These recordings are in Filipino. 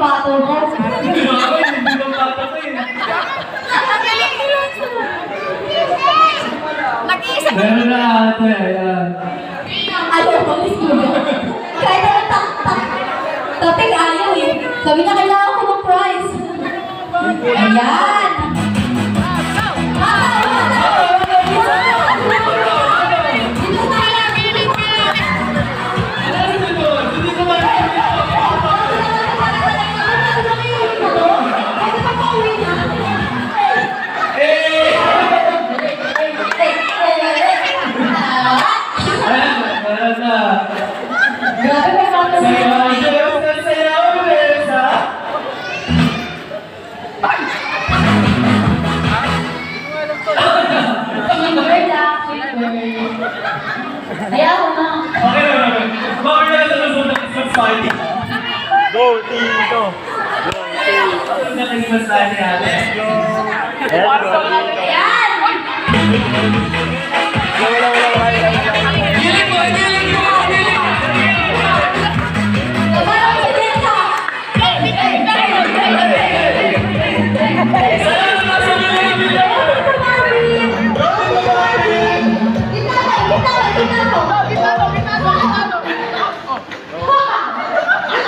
pambato mo. Hindi pambato ko eh. Ang galing nila. Nag-iisip. Meron na ate, ayan. Ayaw ko, Miss Kuya. Kahit na tak-tak. Tapik ayaw eh. Sabi na kailangan ko ng prize. Ayan. Grabe may mga Ayaw ko na. Okay na. Bakit na sa susunod na Christmas party? Go, Tito! Susunod na Christmas party natin. Ayan! Giling mo! Giling mo! Giling mo! Kabarang si Tessa!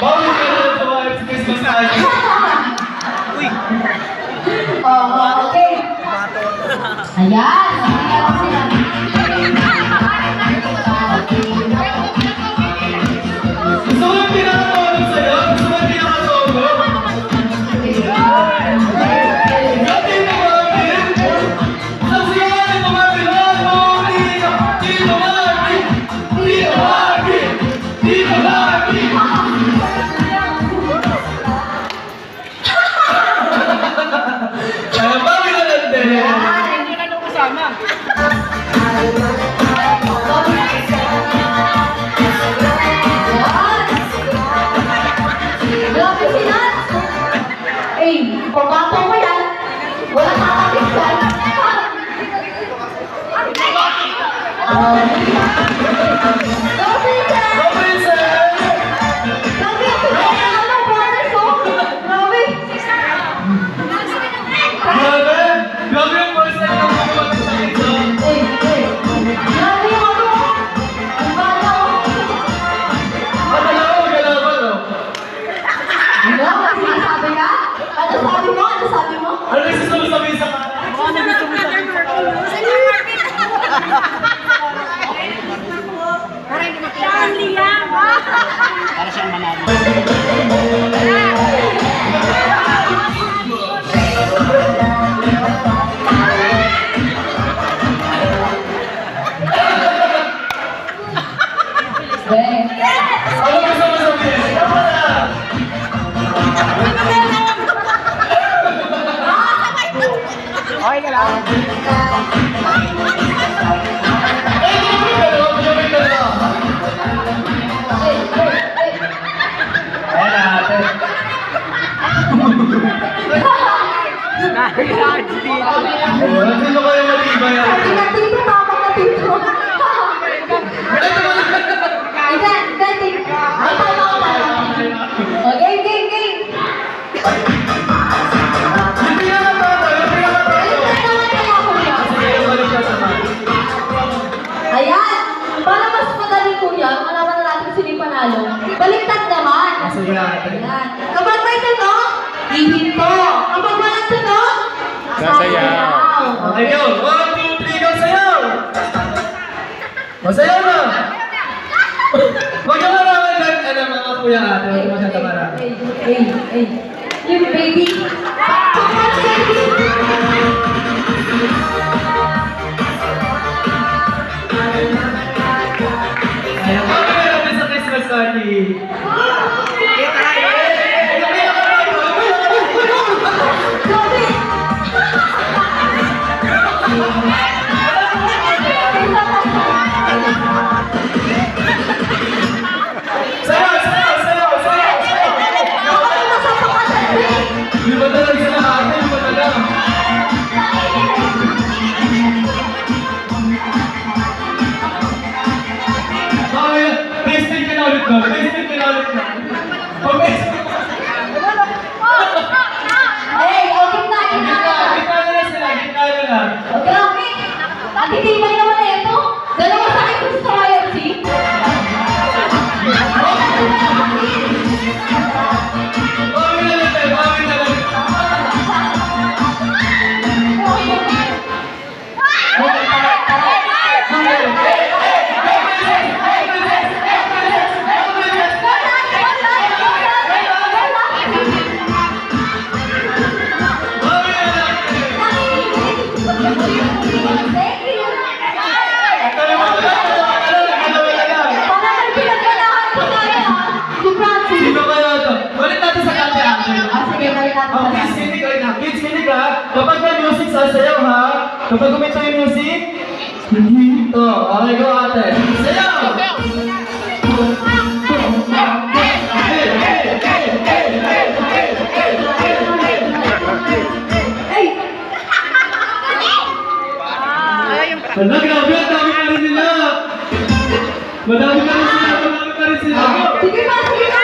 Bakit ka na sa mga Christmas party? Okay. Ayan! Ayan ako sila. Gusto ko yung pinakatulog sa'yo? Gusto ko yung pinakatulog? Dati na Marvin! Ang siya ni Marvin! Dito Marvin! Dito Marvin! Dito Marvin! Kaya ba pinalante? Hindi na nung kasama. Grabe si Nat! Eh, pagbato mo yan, wala kakapit yan. Grabe ka! Go Princess! Grabe ako sa ano, brothers ko! Grabe! Grabe! Grabe yung first time na kumapag sa dito. Grabe yung ano! Ang bata ko! Matala ko magalaban, no? Ano? Sinasabi ka? Ano sabi mo? Ano sabi mo? Ano yung susunod sabihin sa kanya? Para siyang manalo. Ano gusto mo sabihin? Tama na! Okay ka lang. Ayan na ate. Nakakilala si Tito. Nandito kayo matibay ako. Tito, tama na tito. Hindi. Ay, tama ko pala. Okay, game. Hindi na natata, hindi na natata. Sige, balik ka sa mga. Ayan! Para mas madali kuya, malaman na natin sino yung panalo. Baliktad naman! Sige ate. Ayan. Kapag may tanong, ihinto. Kapag walang tanong, Sasayaw. Okay, go! 1, 2, 3, go! Sayaw! Masayaw na! Huwag ka maraming lang, mga kuya ate. Huwag ka masyadong marami. Hey. Yung baby. Come on, baby. Ayan, kami natin sa Christmas party. Grabe. Sayaw! Sayaw! Sayaw! Sayaw! Ako yung masapakan. Di ba talaga sila ate? Di ba talaga? Okay, testing ka na ulit ba? Testing ka na ulit ba? Oh, testing. Sige, balik natin Oh, sa kids dance. clinic right now. Kids clinic ha. Kapag may music, sasayaw ha. Kapag kumita yung music, hindi. Okay, go ate. Sayaw! Ay! Hala, grabe, ang dami pa rin nila. Madami pa rin sila. Sige pa, sige pa!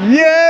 Yeah!